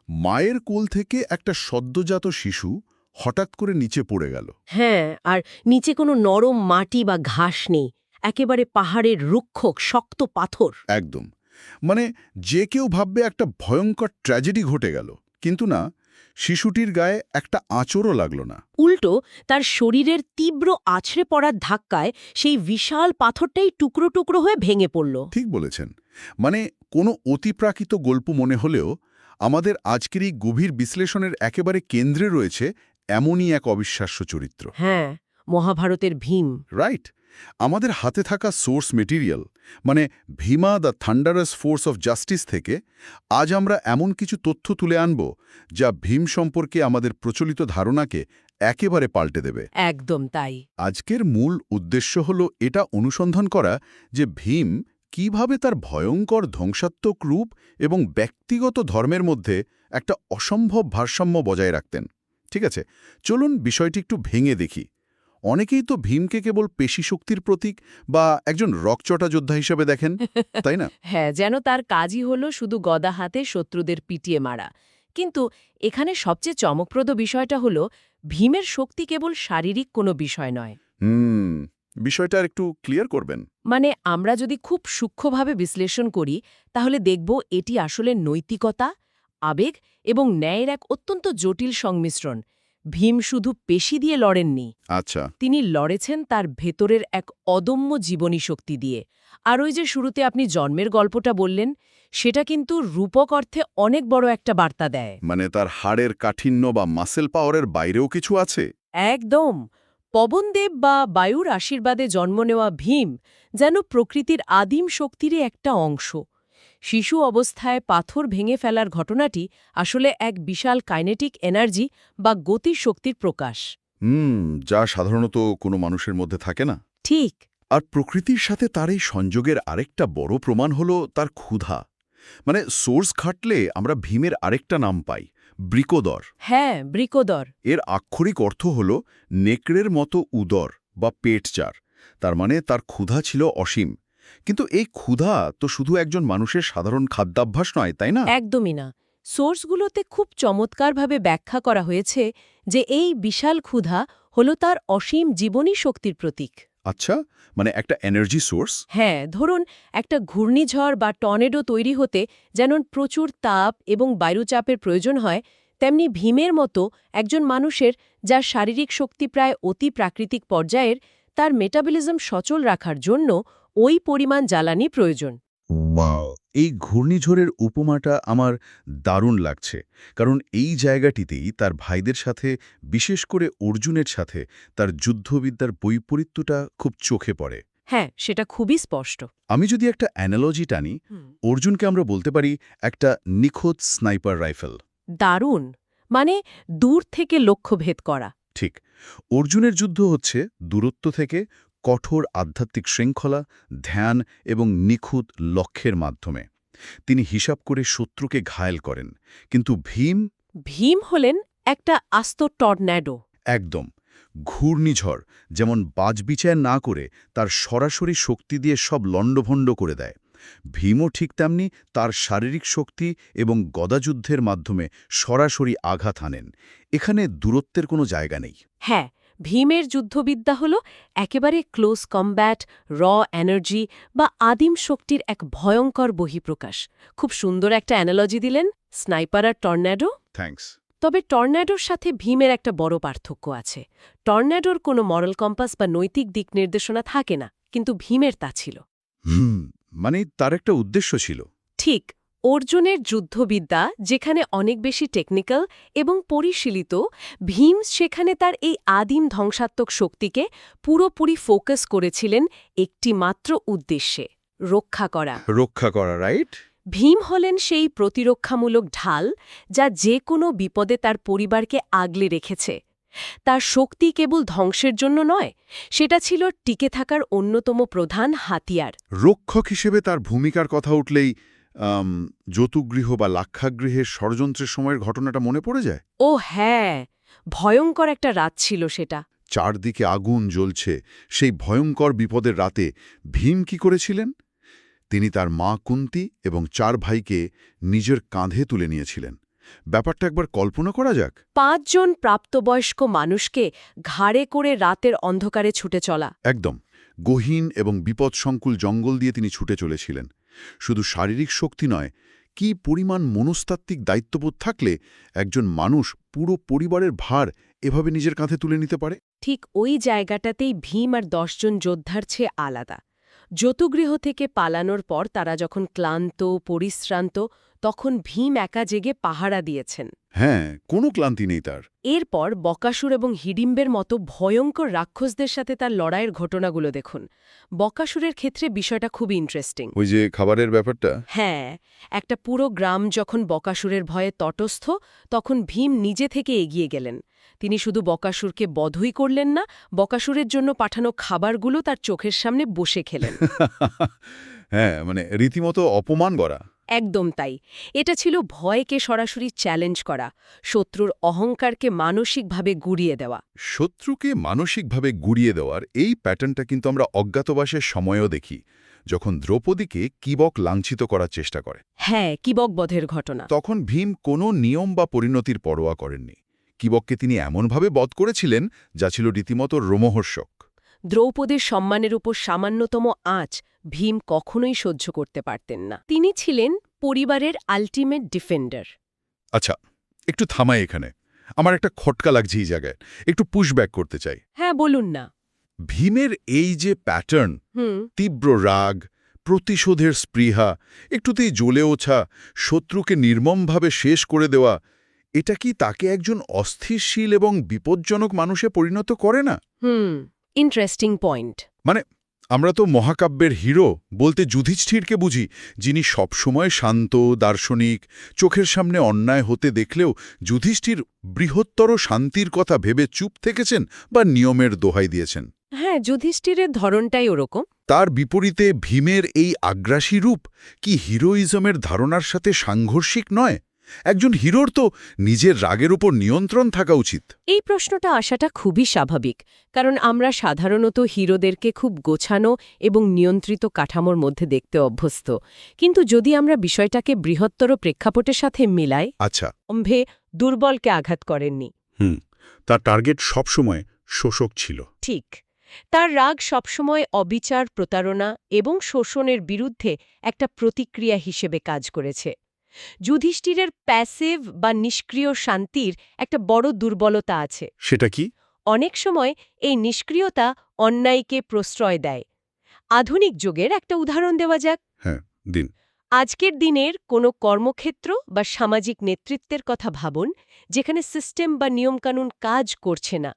মায়ের কোল থেকে একটা সদ্যজাত শিশু হঠাৎ করে নিচে পড়ে গেল। হ্যাঁ, আর নিচে কোনো নরম মাটি বা ঘাস নেই, একেবারে পাহাড়ের রুক্ষ শক্ত পাথর। একদম। মানে যে কেউ ভাববে একটা ভয়ঙ্কর ট্র্যাজেডি ঘটে গেল, কিন্তু না, শিশুটির গায়ে একটা আঁচড়ও লাগল না। উল্টো তার শরীরের তীব্র আছড়ে পড়ার ধাক্কায় সেই বিশাল পাথরটাই টুকরো টুকরো হয়ে ভেঙে পড়ল। ঠিক বলেছেন। মানে কোনো অতিপ্রাকৃত গল্প মনে হলেও আমাদের আজকের এই গভীর বিশ্লেষণের একেবারে কেন্দ্রে রয়েছে এমনই এক অবিশ্বাস্য চরিত্র। হ্যাঁ, মহাভারতের ভীম। রাইট। আমাদের হাতে থাকা সোর্স মেটেরিয়াল, মানে Bhima the thunderous force of justice থেকে আজ আমরা এমন কিছু তথ্য তুলে আনব যা ভীম সম্পর্কে আমাদের প্রচলিত ধারণাকে একেবারে পাল্টে দেবে। একদম তাই। আজকের মূল উদ্দেশ্য হল এটা অনুসন্ধান করা যে ভীম কিভাবে তার ভয়ঙ্কর ধ্বংসাত্মক রূপ এবং ব্যক্তিগত ধর্মের মধ্যে একটা অসম্ভব ভারসাম্য বজায় রাখতেন। ঠিক আছে, চলুন বিষয়টি একটু ভেঙে দেখি। অনেকেই তো ভীমকে কেবল পেশি শক্তির প্রতীক বা একজন রকচটা যোদ্ধা হিসেবে দেখেন, তাই না? হ্যাঁ, যেন তার কাজই হলো শুধু গদা হাতে শত্রুদের পিটিয়ে মারা। কিন্তু এখানে সবচেয়ে চমকপ্রদ বিষয়টা হলো ভীমের শক্তি কেবল শারীরিক কোনো বিষয় নয়। বিষয়টা আর একটু ক্লিয়ার করবেন? মানে আমরা যদি খুব সূক্ষ্মভাবে বিশ্লেষণ করি তাহলে দেখব এটি আসলে নৈতিকতা, আবেগ এবং ন্যায়ের এক অত্যন্ত জটিল সংমিশ্রণ। ভীম শুধু পেশি দিয়ে লড়েননি, আচ্ছা। তিনি লড়েছেন তার ভেতরের এক অদম্য জীবনী শক্তি দিয়ে। আর ওই যে শুরুতে আপনি জন্মের গল্পটা বললেন, সেটা কিন্তু রূপক অর্থে অনেক বড় একটা বার্তা দেয়। মানে তার হাড়ের কাঠিন্য বা মাসেল পাওয়ারের বাইরেও কিছু আছে? একদম। পবনদেব বা বায়ুর আশীর্বাদে জন্ম নেওয়া ভীম যেন প্রকৃতির আদিম শক্তিরই একটা অংশ। শিশু অবস্থায় পাথর ভেঙে ফেলার ঘটনাটি আসলে এক বিশাল কাইনেটিক এনার্জি বা গতির শক্তির প্রকাশ। যা সাধারণত কোনো মানুষের মধ্যে থাকে না। ঠিক। আর প্রকৃতির সাথে তার এই সংযোগের আরেকটা বড় প্রমাণ হলো তার ক্ষুধা। মানে সোর্স খাটলে আমরা ভীমের আরেকটা নাম পাই, বৃকোদর। হ্যাঁ, বৃকোদর। এর আক্ষরিক অর্থ হল নেকড়ের মতো উদর বা পেটচার। তার মানে তার ক্ষুধা ছিল অসীম। কিন্তু এই ক্ষুধা তো শুধু একজন মানুষের সাধারণ খাদ্যাভ্যাস নয়, তাই না? একদমই না। সোর্সগুলোতে খুব চমৎকারভাবে ব্যাখ্যা করা হয়েছে যে এই বিশাল ক্ষুধা হল তার অসীম জীবনী শক্তির প্রতীক। আচ্ছা, মানে একটা এনার্জি সোর্স। হ্যাঁ, ধরুন একটা ঘূর্ণিঝড় বা টর্নেডো তৈরি হতে যেমন প্রচুর তাপ এবং বায়ুচাপের প্রয়োজন হয়, তেমনি ভীমের মতো একজন মানুষের যার শারীরিক শক্তি প্রায় অতি প্রাকৃতিক পর্যায়ের, তার মেটাবলিজম সচল রাখার জন্য ওই পরিমাণ জ্বালানি প্রয়োজন। ওয়াও! এই ঘূর্ণিঝড়ের উপমাটা আমার দারুণ লাগছে। কারণ এই জায়গাটিতেই তার ভাইদের সাথে, বিশেষ করে অর্জুনের সাথে তার যুদ্ধবিদ্যার বৈপরীত্যটা খুব চোখে পড়ে। হ্যাঁ, সেটা খুবই স্পষ্ট। আমি যদি একটা অ্যানালজি টানি, অর্জুনকে আমরা বলতে পারি একটা নিখুঁত স্নাইপার রাইফেল। দারুণ। মানে দূর থেকে লক্ষ্যভেদ করা। ঠিক। অর্জুনের যুদ্ধ হচ্ছে দূরত্ব থেকে, কঠোর আধ্যাত্মিক শৃঙ্খলা, ধ্যান এবং নিখুঁত লক্ষ্যের মাধ্যমে। তিনি হিসাব করে শত্রুকে ঘায়েল করেন। কিন্তু ভীম হলেন একটা আস্ত টর্নেডো। একদম। ঘূর্ণিঝড় যেমন বাজবিচার না করে তার সরাসরি শক্তি দিয়ে সব লণ্ডভণ্ড করে দেয়, ভীমও ঠিক তেমনি তার শারীরিক শক্তি এবং গদাযুদ্ধের মাধ্যমে সরাসরি আঘাত হানেন। এখানে দূরত্বের কোনো জায়গা নেই। হ্যাঁ, ভীমের যুদ্ধবিদ্যা হল একেবারে ক্লোজ কমব্যাট, র এনার্জি বা আদিম শক্তির এক ভয়ঙ্কর বহিঃপ্রকাশ। খুব সুন্দর একটা অ্যানালজি দিলেন, স্নাইপার আর টর্নেডো। থ্যাঙ্কস। তবে টর্নেডোর সাথে ভীমের একটা বড় পার্থক্য আছে। টর্নেডোর কোনো মরাল কম্পাস বা নৈতিক দিক নির্দেশনা থাকে না, কিন্তু ভীমের তা ছিল। মানে তার একটা উদ্দেশ্য ছিল। ঠিক। অর্জুনের যুদ্ধবিদ্যা যেখানে অনেক বেশি টেকনিক্যাল এবং পরিশীলিত, ভীম সেখানে তার এই আদিম ধ্বংসাত্মক শক্তিকে পুরোপুরি ফোকাস করেছিলেন একটি মাত্র উদ্দেশ্যে, রক্ষা করা। রক্ষা করা, রাইট? ভীম হলেন সেই প্রতিরক্ষামূলক ঢাল যা যে কোনো বিপদে তার পরিবারকে আগলে রেখেছে। তার শক্তি কেবল ধ্বংসের জন্য নয়, সেটা ছিল টিকে থাকার অন্যতম প্রধান হাতিয়ার। রক্ষক হিসেবে তার ভূমিকার কথা উঠলেই যৌতুগৃহ বা লাক্ষাগৃহের ষড়যন্ত্রের সময়ের ঘটনাটা মনে পড়ে যায়। ও হ্যাঁ, ভয়ঙ্কর একটা রাত ছিল সেটা। চারদিকে আগুন জ্বলছে। সেই ভয়ঙ্কর বিপদের রাতে ভীম কি করেছিলেন? তিনি তার মা কুন্তি এবং 4 ভাইকে নিজের কাঁধে তুলে নিয়েছিলেন। ব্যাপারটা একবার কল্পনা করা যাক। 5 জন প্রাপ্তবয়স্ক মানুষকে ঘাড়ে করে রাতের অন্ধকারে ছুটে চলা। একদম গহীন এবং বিপদসংকুল জঙ্গল দিয়ে তিনি ছুটে চলেছিলেন। শুধু শারীরিক শক্তি নয়, কি পরিমাণ মনস্তাত্ত্বিক দায়িত্ববোধ থাকলে একজন মানুষ পুরো পরিবারের ভার এভাবে নিজের কাঁধে তুলে নিতে পারে? ঠিক ওই জায়গাটাতেই ভীম আর 10 জন যোদ্ধার চেয়ে আলাদা। যতুগৃহ থেকে পালানোর পর তারা যখন ক্লান্ত, পরিশ্রান্ত, তখন ভীম একা জেগে পাহারা দিয়েছেন। হ্যাঁ, কোনো ক্লান্তি নেই তার। এরপর বকাসুর এবং হিডিম্বের মতো ভয়ঙ্কর রাক্ষসদের সাথে তার লড়াইয়ের ঘটনাগুলো দেখুন। বকাসুরের ক্ষেত্রে বিষয়টা খুবই ইন্টারেস্টিং। ওই যে খাবারের ব্যাপারটা। হ্যাঁ, একটা পুরো গ্রাম যখন বকাসুরের ভয়ে তটস্থ, তখন ভীম নিজে থেকে এগিয়ে গেলেন। তিনি শুধু বকাসুরকে বধই করলেন না, বকাসুরের জন্য পাঠানো খাবারগুলো তার চোখের সামনে বসে খেলেন। হ্যাঁ, মানে রীতিমতো অপমান করা। একদম তাই। এটা ছিল ভয়কে সরাসরি চ্যালেঞ্জ করা, শত্রুর অহংকারকে মানসিকভাবে গুঁড়িয়ে দেওয়া। শত্রুকে মানসিকভাবে গুড়িয়ে দেওয়ার এই প্যাটার্নটা কিন্তু আমরা অজ্ঞাতবাসের সময়ও দেখি, যখন দ্রৌপদীকে কিবক লাঞ্ছিত করার চেষ্টা করে। হ্যাঁ, কিবকবধের ঘটনা। তখন ভীম কোনো নিয়ম বা পরিণতির পরোয়া করেননি। কিবককে তিনি এমনভাবে বধ করেছিলেন যা ছিল রীতিমতো রোমহর্ষক। দ্রৌপদীর সম্মানের উপর সামান্যতম আঁচ ভীম কখনোই সহ্য করতে পারতেন না। তিনি ছিলেন পরিবারের আল্টিমেট ডিফেন্ডার। আচ্ছা, একটু থামাই এখানে। আমার একটা খটকা লাগছে এই জায়গায়, একটু পুশব্যাক করতে চাই। হ্যাঁ, বলুন না। ভীমের এই যে প্যাটার্ন, তীব্র রাগ, প্রতিশোধের স্পৃহা, একটুতেই জ্বলে ওঠা, শত্রুকে নির্মমভাবে শেষ করে দেওয়া, এটা কি তাকে একজন অস্থিরশীল এবং বিপজ্জনক মানুষে পরিণত করে না? Interesting point. মানে আমরা তো মহাকাব্যের হিরো বলতে যুধিষ্ঠিরকে বুঝি, যিনি সবসময় শান্ত, দার্শনিক, চোখের সামনে অন্যায় হতে দেখলেও যুধিষ্ঠির বৃহত্তর শান্তির কথা ভেবে চুপ থেকেছেন বা নিয়মের দোহাই দিয়েছেন। হ্যাঁ, যুধিষ্ঠিরের ধরনটাই ওরকম। তার বিপরীতে ভীমের এই আগ্রাসী রূপ কি হিরোইজমের ধারণার সাথে সাংঘর্ষিক নয়? একজন হিরোর তো নিজের রাগের উপর নিয়ন্ত্রণ থাকা উচিত। এই প্রশ্নটা আসাটা খুবই স্বাভাবিক, কারণ আমরা সাধারণত হিরোদেরকে খুব গোছানো এবং নিয়ন্ত্রিত কাঠামোর মধ্যে দেখতে অভ্যস্ত। কিন্তু যদি আমরা বিষয়টাকে বৃহত্তর প্রেক্ষাপটের সাথে মিলাই, আচ্ছা, অম্ভে দুর্বলকে আঘাত করেননি। তার টার্গেট সবসময় শোষক ছিল। ঠিক। তার রাগ সবসময় অবিচার, প্রতারণা এবং শোষণের বিরুদ্ধে একটা প্রতিক্রিয়া হিসেবে কাজ করেছে। যুধিষ্ঠিরের প্যাসিভ বা নিষ্ক্রিয় শান্তির একটা বড় দুর্বলতা আছে। সেটা কি? অনেক সময় এই নিষ্ক্রিয়তা অন্যায়কে প্রশ্রয় দেয়। আধুনিক যুগের একটা উদাহরণ দেওয়া যাক। হ্যাঁ, দিন। আজকের দিনের কোনো কর্মক্ষেত্র বা সামাজিক নেতৃত্বের কথা ভাবুন, যেখানে সিস্টেম বা নিয়মকানুন কাজ করছে না,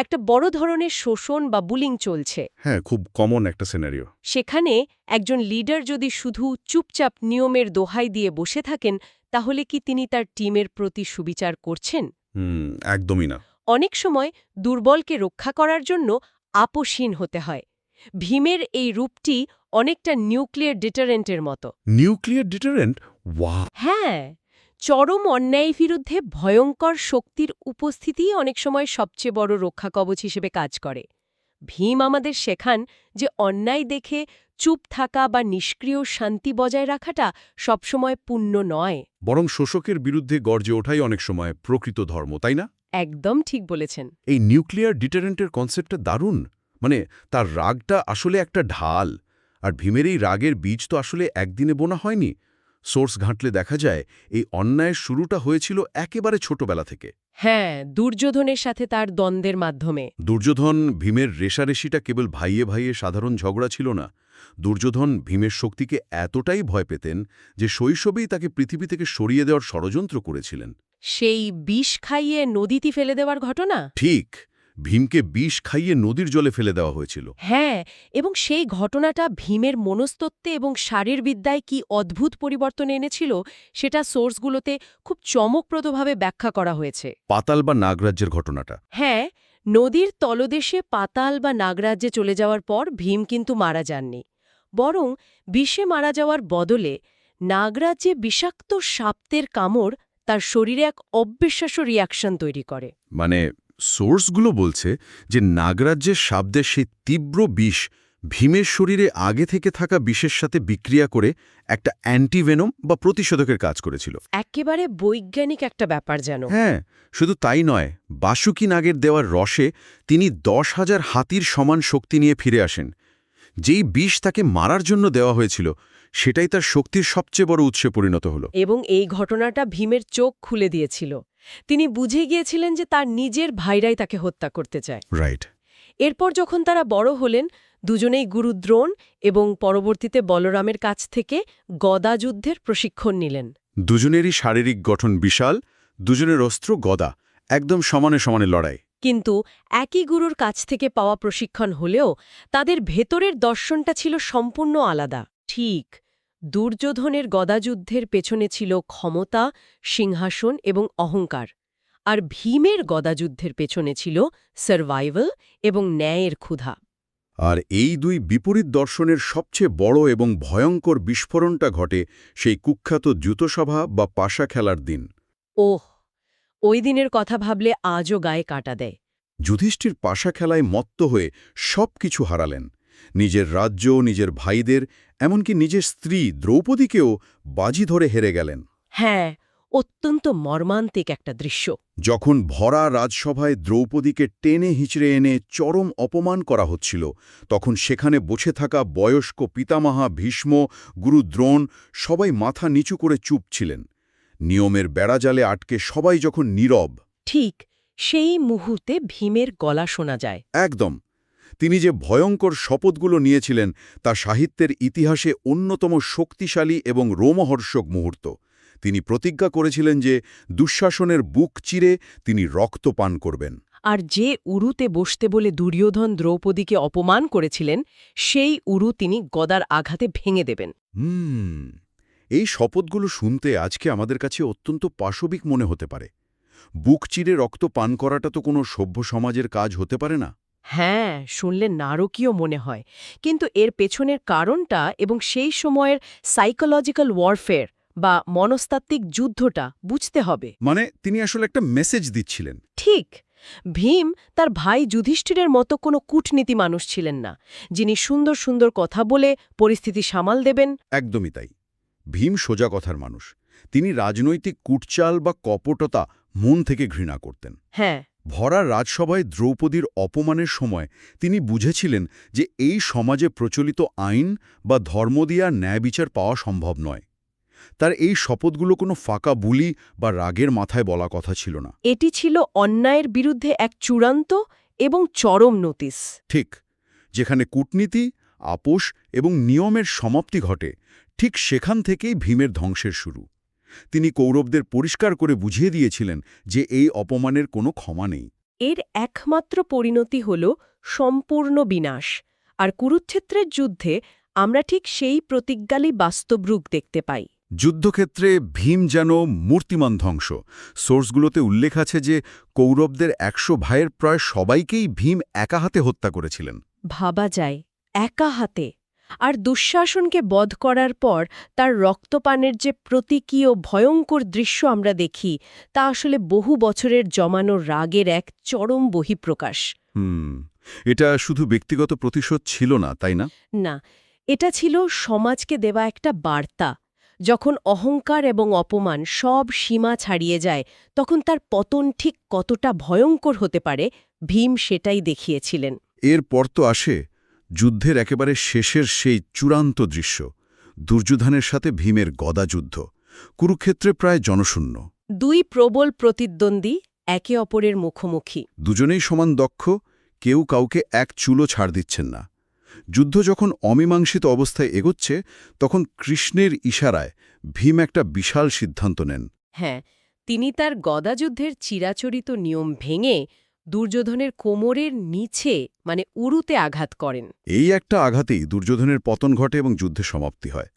একটা বড় ধরনের শোষণ বা বুলিং চলছে। হ্যাঁ, খুব কমন একটা সিনারিও। সেখানে একজন লিডার যদি শুধু চুপচাপ নিয়মের দোহাই দিয়ে বসে থাকেন, তাহলে কি তিনি তার টিমের প্রতি সুবিচার করছেন? একদমই না। অনেক সময় দুর্বলকে রক্ষা করার জন্য আপোষহীন হতে হয়। ভীমের এই রূপটি অনেকটা নিউক্লিয়ার ডিটারেন্টের মতো। Nuclear deterrent? ওয়াও! হ্যাঁ, চরম অন্যায়ের বিরুদ্ধে ভয়ঙ্কর শক্তির উপস্থিতিই অনেক সময় সবচেয়ে বড় রক্ষাকবচ হিসেবে কাজ করে। ভীম আমাদের শেখান যে অন্যায় দেখে চুপ থাকা বা নিষ্ক্রিয় শান্তি বজায় রাখাটা সবসময় পুণ্য নয়। বরং শোষকের বিরুদ্ধে গর্জে ওঠাই অনেক সময় প্রকৃত ধর্ম, তাই না? একদম ঠিক বলেছেন। এই নিউক্লিয়ার ডিটারেন্টের কনসেপ্টটা দারুণ। মানে তার রাগটা আসলে একটা ঢাল, আর ভীমের এই রাগের বীজ তো আসলে একদিনে বোনা হয়নি। সোর্স ঘাঁটলে দেখা যায় এই অন্যায়ের শুরুটা হয়েছিল একেবারে ছোটবেলা থেকে। হ্যাঁ, দুর্যোধনের সাথে তার দ্বন্দ্বের মাধ্যমে। দুর্যোধন ভীমের রেষারেষিটা কেবল ভাইয়ে ভাইয়ে সাধারণ ঝগড়া ছিল না। দুর্যোধন ভীমের শক্তিকে এতটাই ভয় পেতেন যে শৈশবেই তাকে পৃথিবী থেকে সরিয়ে দেওয়ার ষড়যন্ত্র করেছিলেন। সেই বিষ খাইয়ে নদীতে ফেলে দেওয়ার ঘটনা? ঠিক, ভীমকে বিষ খাইয়ে নদীর জলে ফেলে দেওয়া হয়েছিল। হ্যাঁ, এবং সেই ঘটনাটা ভীমের মনস্তত্ত্বে এবং শারীরবিদ্যায় কি অদ্ভুত পরিবর্তন এনেছিল সেটা সোর্সগুলোতে খুব চমকপ্রদভাবে ব্যাখ্যা করা হয়েছে। পাতাল বা নাগরাজ্যের ঘটনাটা। হ্যাঁ, নদীর তলদেশে পাতাল বা নাগরাজ্যে চলে যাওয়ার পর ভীম কিন্তু মারা যাননি, বরং বিষে মারা যাওয়ার বদলে নাগরাজ্যে বিষাক্ত সাপের কামড় তার শরীরে এক অবিশ্বাস্য রিয়াকশন তৈরি করে। মানে সোর্সগুলো বলছে যে নাগরাজ্যের শব্দের সেই তীব্র বিষ ভীমের শরীরে আগে থেকে থাকা বিষের সাথে বিক্রিয়া করে একটা অ্যান্টিভেনম বা প্রতিষেধকের কাজ করেছিল। একেবারে বৈজ্ঞানিক একটা ব্যাপার যেন। হ্যাঁ, শুধু তাই নয়, বাসুকি নাগের দেওয়ার রসে তিনি 10,000 হাতির সমান শক্তি নিয়ে ফিরে আসেন। যেই বিষ তাকে মারার জন্য দেওয়া হয়েছিল, সেটাই তার শক্তির সবচেয়ে বড় উৎসে পরিণত হল। এবং এই ঘটনাটা ভীমের চোখ খুলে দিয়েছিল। তিনি বুঝে গিয়েছিলেন যে তার নিজের ভাইরাই তাকে হত্যা করতে চায়। রাইট। এরপর যখন তারা বড় হলেন, দুজনেই গুরু দ্রোণ এবং পরবর্তীতে বলরামের কাছ থেকে গদা যুদ্ধের প্রশিক্ষণ নিলেন। দুজনেরই শারীরিক গঠন বিশাল, দুজনের অস্ত্র গদা, একদম সমানে সমানে লড়াই। কিন্তু একই গুরুর কাছ থেকে পাওয়া প্রশিক্ষণ হলেও তাদের ভেতরের দর্শনটা ছিল সম্পূর্ণ আলাদা। ঠিক, দুর্যোধনের গদাযুদ্ধের পেছনে ছিল ক্ষমতা, সিংহাসন এবং অহংকার, আর ভীমের গদাযুদ্ধের পেছনে ছিল সার্ভাইভাল এবং ন্যায়ের ক্ষুধা। আর এই দুই বিপরীত দর্শনের সবচেয়ে বড় এবং ভয়ঙ্কর বিস্ফোরণটা ঘটে সেই কুখ্যাত দ্যুতসভা বা পাশা খেলার দিন। ওহ, ওই দিনের কথা ভাবলে আজও গায়ে কাটা দেয়। যুধিষ্ঠির পাশা খেলায় মত্ত হয়ে সব কিছু হারালেন, নিজের রাজ্য, নিজের ভাইদের, এমনকি নিজের স্ত্রী দ্রৌপদীকেও বাজি ধরে হেরে গেলেন। হ্যাঁ, অত্যন্ত মর্মান্তিক একটা দৃশ্য। যখন ভরা রাজসভায় দ্রৌপদীকে টেনে হিঁচড়ে এনে চরম অপমান করা হচ্ছিল, তখন সেখানে বসে থাকা বয়স্ক পিতামহা ভীষ্ম, গুরু দ্রোণ সবাই মাথা নিচু করে চুপ ছিলেন। নিয়মের বেড়াজালে আটকে সবাই যখন নীরব। ঠিক সেই মুহূর্তে ভীমের গলা শোনা যায়। একদম। তিনি যে ভয়ঙ্কর শপথগুলো নিয়েছিলেন তা সাহিত্যের ইতিহাসে অন্যতম শক্তিশালী এবং রোমহর্ষক মুহূর্ত। তিনি প্রতিজ্ঞা করেছিলেন যে দুঃশাসনের বুক চিরে তিনি রক্ত পান করবেন। আর যে উরুতে বসতে বলে দুর্যোধন দ্রৌপদীকে অপমান করেছিলেন, সেই উরু তিনি গদার আঘাতে ভেঙে দেবেন। এই শপথগুলো শুনতে আজকে আমাদের কাছে অত্যন্ত পাশবিক মনে হতে পারে। বুক চিরে রক্ত পান করাটা তো কোনো সভ্য সমাজের কাজ হতে পারে না। হ্যাঁ, শুনলে নারকীয় মনে হয়, কিন্তু এর পেছনের কারণটা এবং সেই সময়ের সাইকোলজিক্যাল ওয়ারফেয়ার বা মনস্তাত্ত্বিক যুদ্ধটা বুঝতে হবে। মানে তিনি আসলে একটা মেসেজ দিচ্ছিলেন। ঠিক, ভীম তার ভাই যুধিষ্ঠিরের মতো কোনো কূটনীতি মানুষ ছিলেন না, যিনি সুন্দর সুন্দর কথা বলে পরিস্থিতি সামাল দেবেন। একদমই তাই। ভীম সোজা কথার মানুষ। তিনি রাজনৈতিক কূটচাল বা কপটতা মন থেকে ঘৃণা করতেন। হ্যাঁ, ভরা রাজসভায় দ্রৌপদীর অপমানের সময় তিনি বুঝেছিলেন যে এই সমাজে প্রচলিত আইন বা ধর্ম দিয়া ন্যায় বিচার পাওয়া সম্ভব নয়। তার এই শপথগুলো কোনো ফাঁকা বুলি বা রাগের মাথায় বলা কথা ছিল না। এটি ছিল অন্যায়ের বিরুদ্ধে এক চূড়ান্ত এবং চরম নোটিশ। ঠিক, যেখানে কূটনীতি, আপোষ এবং নিয়মের সমাপ্তি ঘটে, ঠিক সেখান থেকেই ভীমের ধ্বংসের শুরু। তিনি কৌরবদের পরিষ্কার করে বুঝিয়ে দিয়েছিলেন যে এই অপমানের কোনো ক্ষমা নেই। এর একমাত্র পরিণতি হল সম্পূর্ণ বিনাশ, আর কুরুক্ষেত্রের যুদ্ধে আমরা ঠিক সেই প্রতিজ্ঞালই বাস্তব রূপ দেখতে পাই। যুদ্ধক্ষেত্রে ভীম যেন মূর্তিমান ধ্বংস। সোর্সগুলোতে উল্লেখ আছে যে কৌরবদের 100 ভাইয়ের প্রায় সবাইকেই ভীম একা হাতে হত্যা করেছিলেন। ভাবা যায়, একা হাতে। আর দুঃশাসনকে বধ করার পর তার রক্তপানের যে প্রতীকী ও ভয়ঙ্কর দৃশ্য আমরা দেখি, তা আসলে বহু বছরের জমানো রাগের এক চরম বহিঃপ্রকাশ। এটা শুধু ব্যক্তিগত প্রতিশোধ ছিল না, তাই না? না, এটা ছিল সমাজকে দেওয়া একটা বার্তা। যখন অহংকার এবং অপমান সব সীমা ছাড়িয়ে যায়, তখন তার পতন ঠিক কতটা ভয়ঙ্কর হতে পারে, ভীম সেটাই দেখিয়েছিলেন। এরপর তো আসে যুদ্ধের একেবারে শেষের সেই চূড়ান্ত দৃশ্য, দুর্যোধনের সাথে ভীমের গদাযুদ্ধ। কুরুক্ষেত্রে প্রায় জনশূন্য। দুই প্রবল প্রতিদ্বন্দ্বী একে অপরের মুখোমুখি। দুজনেই সমান দক্ষ, কেউ কাউকে এক চুলো ছাড় দিচ্ছেন না। যুদ্ধ যখন অমীমাংসিত অবস্থায় এগোচ্ছে, তখন কৃষ্ণের ইশারায় ভীম একটা বিশাল সিদ্ধান্ত নেন। হ্যাঁ, তিনি তার গদাযুদ্ধের চিরাচরিত নিয়ম ভেঙে দুর্যোধনের কোমরের নিচে মানে উরুতে আঘাত করেন। এই একটা আঘাতেই দুর্যোধনের পতন ঘটে এবং যুদ্ধের সমাপ্তি হয়।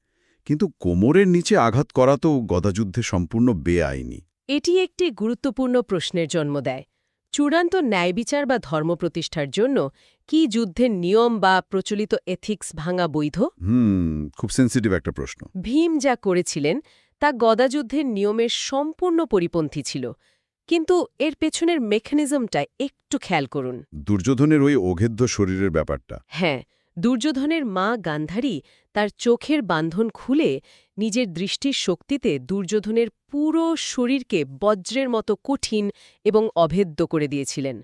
কিন্তু কোমরের নিচে আঘাত করা তো গদাযুদ্ধে সম্পূর্ণ বেআইনি। এটি একটি গুরুত্বপূর্ণ প্রশ্নের জন্ম দেয়। চূড়ান্ত ন্যায়বিচার বা ধর্ম প্রতিষ্ঠার জন্য কি যুদ্ধের নিয়ম বা প্রচলিত এথিক্স ভাঙা বৈধ? খুব সেন্সিটিভ একটা প্রশ্ন। ভীম যা করেছিলেন তা গদাযুদ্ধের নিয়মের সম্পূর্ণ পরিপন্থী ছিল, কিন্তু এর পেছনের মেকানিজমটা একটু খেয়াল করুন। দুর্যোধনের ওই অঘেদ্য শরীরের ব্যাপারটা। হ্যাঁ, দুর্যোধনের মা গান্ধারী তার চোখের বাঁধন খুলে নিজের দৃষ্টির শক্তিতে দুর্যোধনের পুরো শরীরকে বজ্রের মতো কঠিন এবং অভেদ্য করে দিয়েছিলেন।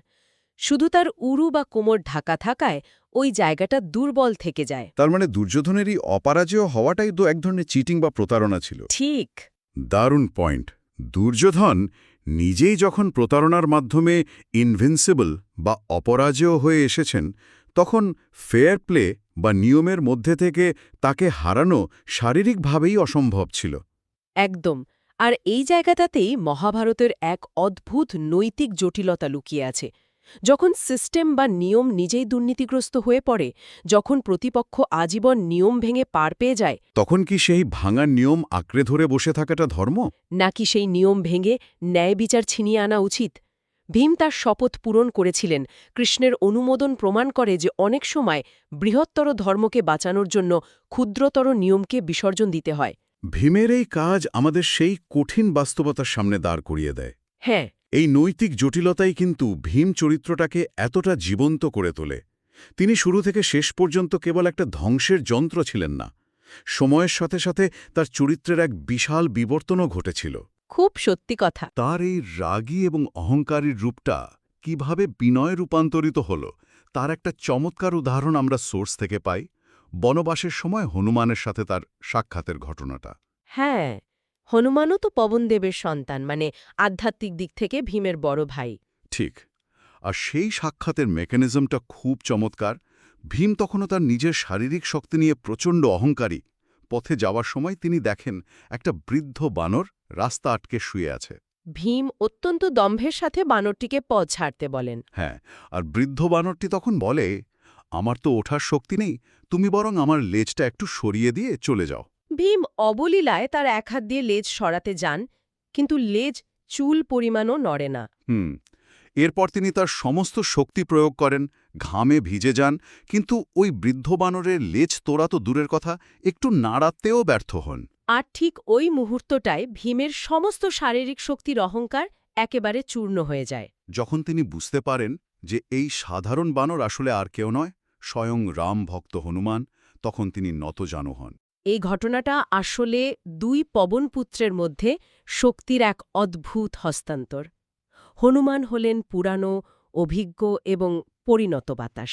শুধু তার উরু বা কোমর ঢাকা থাকায় ওই জায়গাটা দুর্বল থেকে যায়। তার মানে দুর্যোধনের এই অপরাজেয় হওয়াটাই তো এক ধরনের চিটিং বা প্রতারণা ছিল। ঠিক। দারুণ পয়েন্ট। দুর্যোধন নিজেই যখন প্রতারণার মাধ্যমে ইনভিনসিবল বা অপরাজেয় হয়ে এসেছেন, তখন ফেয়ার প্লে বা নিয়মের মধ্যে থেকে তাকে হারানো শারীরিকভাবেই অসম্ভব ছিল। একদম। আর এই জায়গাটাতেই মহাভারতের এক অদ্ভুত নৈতিক জটিলতা লুকিয়ে আছে। যখন সিস্টেম বা নিয়ম নিজেই দুর্নীতিগ্রস্ত হয়ে পড়ে, যখন প্রতিপক্ষ আজীবন নিয়ম ভেঙে পার পেয়ে যায়, তখন কি সেই ভাঙা নিয়ম আঁকড়ে ধরে বসে থাকাটা ধর্ম? নাকি সেই নিয়ম ভেঙে ন্যায় বিচার ছিনিয়ে আনা উচিত? ভীম তার শপথ পূরণ করেছিলেন। কৃষ্ণের অনুমোদন প্রমাণ করে যে অনেক সময় বৃহত্তর ধর্মকে বাঁচানোর জন্য ক্ষুদ্রতর নিয়মকে বিসর্জন দিতে হয়। ভীমের এই কাজ আমাদের সেই কঠিন বাস্তবতার সামনে দাঁড় করিয়ে দেয়। হ্যাঁ, এই নৈতিক জটিলতাই কিন্তু ভীম চরিত্রটাকে এতটা জীবন্ত করে তোলে। তিনি শুরু থেকে শেষ পর্যন্ত কেবল একটা ধ্বংসের যন্ত্র ছিলেন না। সময়ের সাথে সাথে তার চরিত্রের এক বিশাল বিবর্তনও ঘটেছিল। খুব সত্যি কথা। তার এই রাগী এবং অহংকারীর রূপটা কিভাবে বিনয়ে রূপান্তরিত হল, তার একটা চমৎকার উদাহরণ আমরা সোর্স থেকে পাই। বনবাসের সময় হনুমানের সাথে তার সাক্ষাতের ঘটনাটা। হ্যাঁ, হনুমানও তো পবনদেবের সন্তান, মানে আধ্যাত্মিক দিক থেকে ভীমের বড় ভাই। ঠিক। আর সেই সাক্ষাতের মেকানিজমটা খুব চমৎকার। ভীম তখনও তার নিজের শারীরিক শক্তি নিয়ে প্রচণ্ড অহংকারী। পথে যাওয়ার সময় তিনি দেখেন একটা বৃদ্ধ বানর রাস্তা আটকে শুয়ে আছে। ভীম অত্যন্ত দম্ভের সাথে বানরটিকে পথ ছাড়তে বলেন। হ্যাঁ, আর বৃদ্ধ বানরটি তখন বলে, আমার তো ওঠার শক্তি নেই, তুমি বরং আমার লেজটা একটু সরিয়ে দিয়ে চলে যাও। ভীম অবলীলায় তার এক হাত দিয়ে লেজ সরাতে যান, কিন্তু লেজ চুল পরিমাণও নড়ে না। এরপর তিনি তার সমস্ত শক্তি প্রয়োগ করেন, ঘামে ভিজে যান, কিন্তু ওই বৃদ্ধ বানরের লেজ তোড়া তো দূরের কথা, একটু নাড়াতেও ব্যর্থ হন। আর ঠিক ওই মুহূর্তটায় ভীমের সমস্ত শারীরিক শক্তির অহংকার একেবারে চূর্ণ হয়ে যায়। যখন তিনি বুঝতে পারেন যে এই সাধারণ বানর আসলে আর কেউ নয়, স্বয়ং রাম ভক্ত হনুমান, তখন তিনি নতজানু হন। এই ঘটনাটা আসলে দুই পবনপুত্রের মধ্যে শক্তির এক অদ্ভুত হস্তান্তর। হনুমান হলেন পুরানো, অভিজ্ঞ এবং পরিণত বাতাস,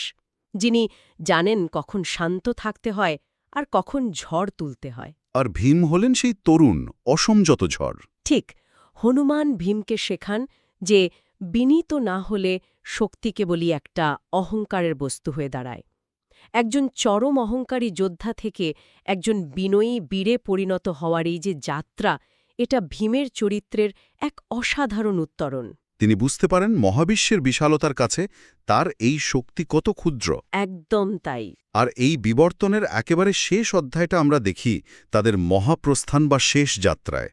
যিনি জানেন কখন শান্ত থাকতে হয় আর কখন ঝড় তুলতে হয়। আর ভীম হলেন সেই তরুণ, অসমযত ঝড়। ঠিক, হনুমান ভীমকে শেখান যে বিনীত না হলে শক্তি কেবলই একটা অহংকারের বস্তু হয়ে দাঁড়ায়। একজন চরম অহংকারী যোদ্ধা থেকে একজন বিনয়ী বীরে পরিণত হওয়ার এই যে যাত্রা, এটা ভীমের চরিত্রের এক অসাধারণ উত্তরণ। তিনি বুঝতে পারেন মহাবিশ্বের বিশালতার কাছে তার এই শক্তি কত ক্ষুদ্র। একদম তাই। আর এই বিবর্তনের একেবারে শেষ অধ্যায়টা আমরা দেখি তাদের মহাপ্রস্থান বা শেষ যাত্রায়।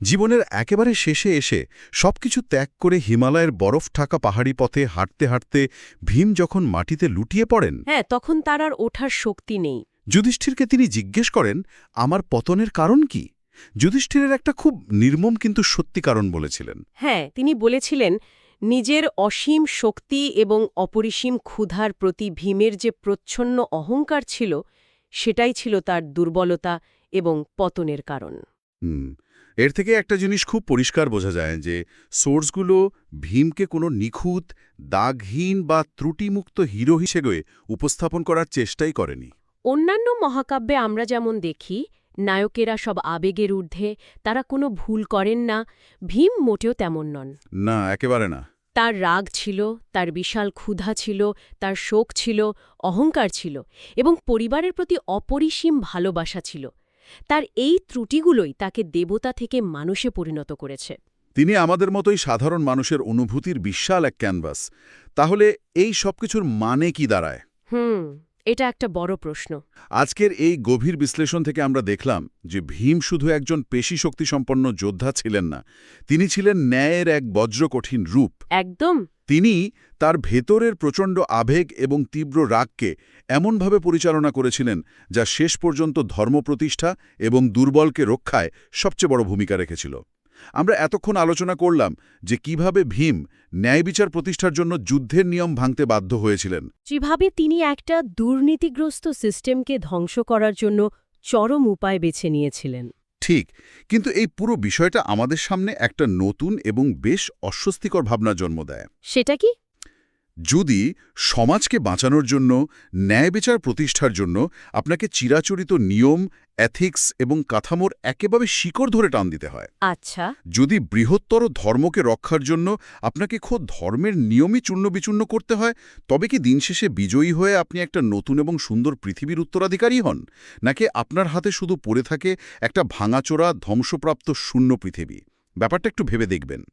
জীবনের একেবারে শেষে এসে সবকিছু ত্যাগ করে হিমালয়ের বরফ ঢাকা পাহাড়ি পথে হাঁটতে হাঁটতে ভীম যখন মাটিতে লুটিয়ে পড়েন, হ্যাঁ, তখন তার আর ওঠার শক্তি নেই। যুধিষ্ঠিরকে তিনি জিজ্ঞেস করেন, আমার পতনের কারণ কি? যুধিষ্ঠিরের একটা খুব নির্মম কিন্তু সত্যি কারণ বলেছিলেন। হ্যাঁ, তিনি বলেছিলেন নিজের অসীম শক্তি এবং অপরিসীম ক্ষুধার প্রতি ভীমের যে প্রচ্ছন্ন অহংকার ছিল, সেটাই ছিল তার দুর্বলতা এবং পতনের কারণ। এর থেকে একটা জিনিস খুব পরিষ্কার বোঝা যায় যে সোর্সগুলো ভীমকে কোনো নিখুঁত, দাগহীন বা ত্রুটিমুক্ত হিরো হিসেবে উপস্থাপন করার চেষ্টাই করেনি। অন্যান্য মহাকাব্যে আমরা যেমন দেখি নায়কেরা সব আবেগের ঊর্ধ্বে, তারা কোনো ভুল করেন না, ভীম মোটেও তেমন নন। না, একেবারে না। তার রাগ ছিল, তার বিশাল ক্ষুধা ছিল, তার শোক ছিল, অহংকার ছিল এবং পরিবারের প্রতি অপরিসীম ভালোবাসা ছিল। তার এই ত্রুটিগুলোই তাকে দেবতা থেকে মানুষে পরিণত করেছে। তিনি আমাদের মতোই সাধারণ মানুষের অনুভূতির বিশাল এক ক্যানভাস। তাহলে এই সবকিছুর মানে কি দাঁড়ায়? এটা একটা বড় প্রশ্ন। আজকের এই গভীর বিশ্লেষণ থেকে আমরা দেখলাম যে ভীম শুধু একজন পেশী শক্তিসম্পন্ন যোদ্ধা ছিলেন না, তিনি ছিলেন ন্যায়ের এক বজ্রকঠিন রূপ। একদম। তিনি তার ভেতরের প্রচণ্ড আবেগ এবং তীব্র রাগকে এমনভাবে পরিচালনা করেছিলেন যা শেষ পর্যন্ত ধর্মপ্রতিষ্ঠা এবং দুর্বলকে রক্ষায় সবচেয়ে বড় ভূমিকা রেখেছিল। আমরা এতক্ষণ আলোচনা করলাম যে কিভাবে ভীম ন্যায় বিচার প্রতিষ্ঠার জন্য যুদ্ধের নিয়ম ভাঙতে বাধ্য হয়েছিলেন। যেভাবে তিনি একটা দুর্নীতিগ্রস্ত সিস্টেমকে ধ্বংস করার জন্য চরম উপায় বেছে নিয়েছিলেন। ঠিক, কিন্তু এই পুরো বিষয়টা আমাদের সামনে একটা নতুন এবং বেশ অস্বস্তিকর ভাবনা জন্ম দেয়। সেটা কি? যদি সমাজকে বাঁচানোর জন্য, ন্যায় বিচার প্রতিষ্ঠার জন্য আপনাকে চিরাচরিত নিয়ম, এথিক্স এবং কাঠামোর একেবারে শিকড় ধরে টান দিতে হয়, আচ্ছা। যদি বৃহত্তর ধর্মকে রক্ষার জন্য আপনাকে খোদ ধর্মের নিয়মই চূর্ণবিচূর্ণ করতে হয়, তবে কি দিন শেষে বিজয়ী হয়ে আপনি একটা নতুন এবং সুন্দর পৃথিবীর উত্তরাধিকারী হন, নাকি আপনার হাতে শুধু পড়ে থাকে একটা ভাঙাচোরা, ধ্বংসপ্রাপ্ত শূন্য পৃথিবী? ব্যাপারটা একটু ভেবে দেখবেন।